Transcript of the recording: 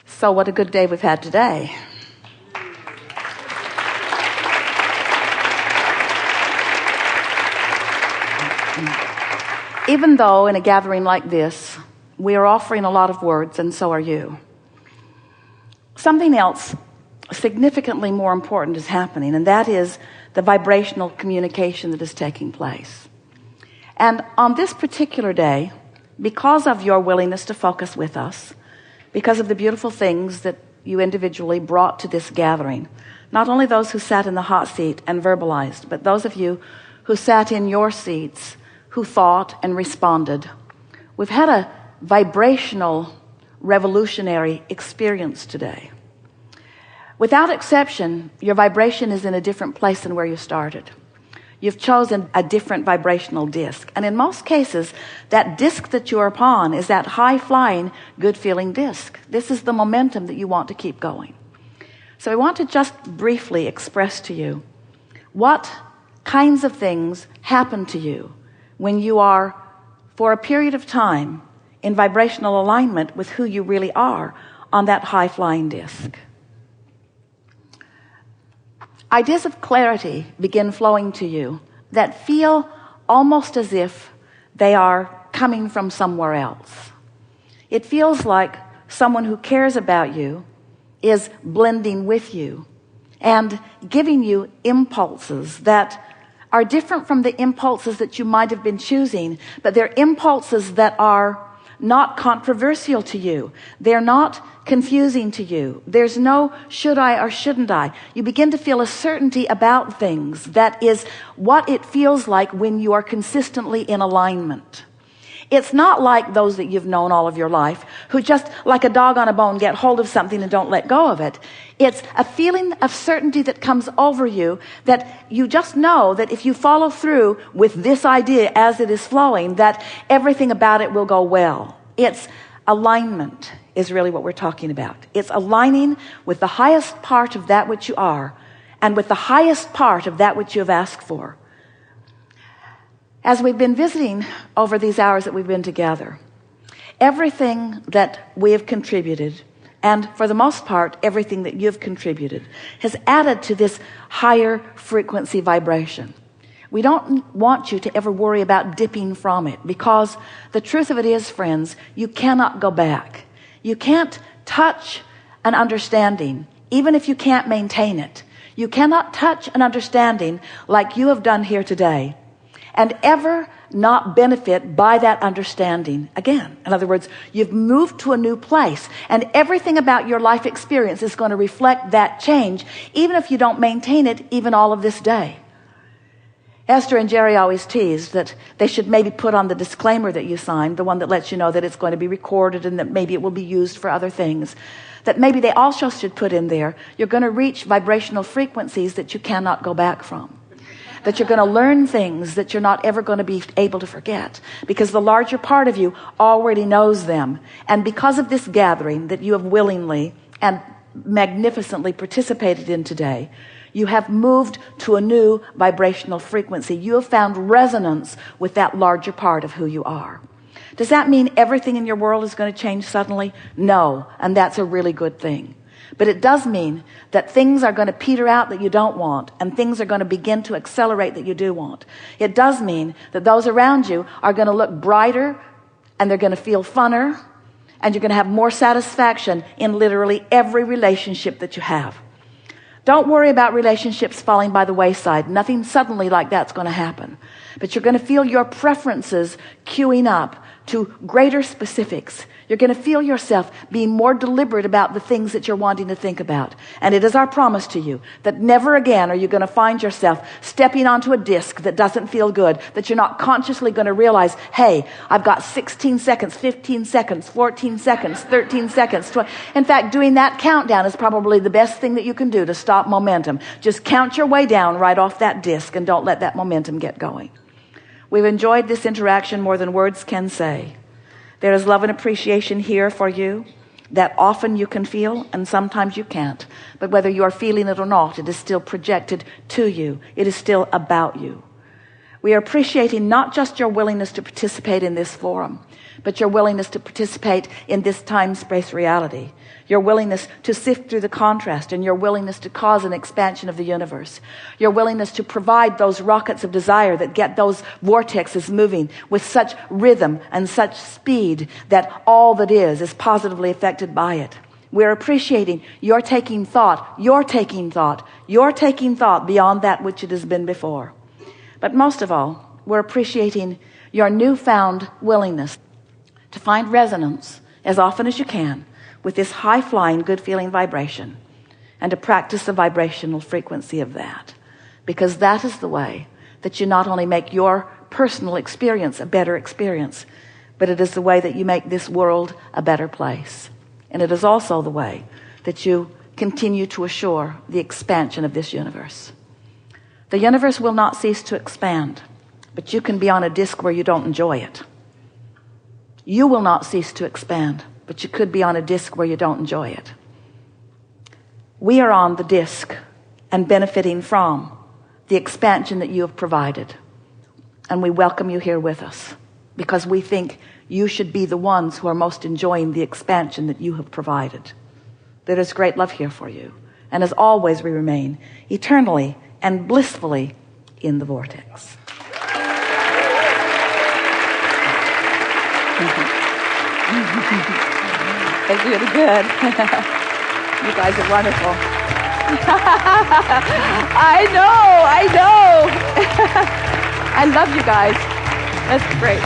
So what a good day we've had today. Even though in a gathering like this, we are offering a lot of words, and so are you, something else significantly more important is happening, and that is the vibrational communication that is taking place. And on this particular day, because of your willingness to focus with us, because of the beautiful things that you individually brought to this gathering, not only those who sat in the hot seat and verbalized, but those of you who sat in your seats, who thought and responded, we've had a vibrational, revolutionary experience today. Without exception, your vibration is in a different place than where you started. You've chosen a different vibrational disc. And in most cases, that disc that you're upon is that high-flying, good-feeling disc. This is the momentum that you want to keep going. So I want to just briefly express to you what kinds of things happen to you when you are, for a period of time, in vibrational alignment with who you really are on that high-flying disc. Ideas of clarity begin flowing to you that feel almost as if they are coming from somewhere else. It feels like someone who cares about you is blending with you and giving you impulses that are different from the impulses that you might have been choosing, but they're impulses that are not controversial to you. They're not confusing to you. There's no should I or shouldn't I. You begin to feel a certainty about things that is what it feels like when you are consistently in alignment. It's not like those that you've known all of your life who just like a dog on a bone get hold of something and don't let go of it. It's a feeling of certainty that comes over you that you just know that if you follow through with this idea as it is flowing, that everything about it will go well. It's alignment is really what we're talking about. It's aligning with the highest part of that which you are and with the highest part of that which you have asked for. As we've been visiting over these hours that we've been together, everything that we have contributed, and for the most part, everything that you've contributed, has added to this higher frequency vibration. We don't want you to ever worry about dipping from it, because the truth of it is, friends, you cannot go back. You can't touch an understanding, even if you can't maintain it. You cannot touch an understanding like you have done here today and ever not benefit by that understanding again. In other words, you've moved to a new place, and everything about your life experience is going to reflect that change, even if you don't maintain it even all of this day. Esther and Jerry always teased that they should maybe put on the disclaimer that you signed, the one that lets you know that it's going to be recorded and that maybe it will be used for other things, that maybe they also should put in there, you're going to reach vibrational frequencies that you cannot go back from. That you're going to learn things that you're not ever going to be able to forget, because the larger part of you already knows them. And because of this gathering that you have willingly and magnificently participated in today, you have moved to a new vibrational frequency. You have found resonance with that larger part of who you are. Does that mean everything in your world is going to change suddenly? No, and that's a really good thing. But it does mean that things are going to peter out that you don't want, and things are going to begin to accelerate that you do want. It does mean that those around you are going to look brighter, and they're going to feel funner, and you're going to have more satisfaction in literally every relationship that you have. Don't worry about relationships falling by the wayside. Nothing suddenly like that's going to happen. But you're going to feel your preferences queuing up to greater specifics. You're going to feel yourself being more deliberate about the things that you're wanting to think about. And it is our promise to you that never again are you going to find yourself stepping onto a disc that doesn't feel good, that you're not consciously going to realize, hey, I've got 16 seconds, 15 seconds, 14 seconds, 13 seconds. In fact, doing that countdown is probably the best thing that you can do to stop momentum. Just count your way down right off that disc and don't let that momentum get going. We've enjoyed this interaction more than words can say. There is love and appreciation here for you that often you can feel and sometimes you can't. But whether you are feeling it or not, it is still projected to you. It is still about you. We are appreciating not just your willingness to participate in this forum, but your willingness to participate in this time-space reality, your willingness to sift through the contrast, and your willingness to cause an expansion of the universe, your willingness to provide those rockets of desire that get those vortexes moving with such rhythm and such speed that all that is positively affected by it. We're appreciating your taking thought beyond that which it has been before. But most of all, we're appreciating your newfound willingness to find resonance as often as you can with this high-flying, good-feeling vibration, and to practice the vibrational frequency of that. Because that is the way that you not only make your personal experience a better experience, but it is the way that you make this world a better place. And it is also the way that you continue to assure the expansion of this universe. The universe will not cease to expand, but you can be on a disc where you don't enjoy it. You will not cease to expand, but you could be on a disc where you don't enjoy it. We are on the disc and benefiting from the expansion that you have provided. And we welcome you here with us because we think you should be the ones who are most enjoying the expansion that you have provided. There is great love here for you. And as always, we remain eternally and blissfully in the vortex. That's really good. You guys are wonderful. I know. I love you guys. That's great.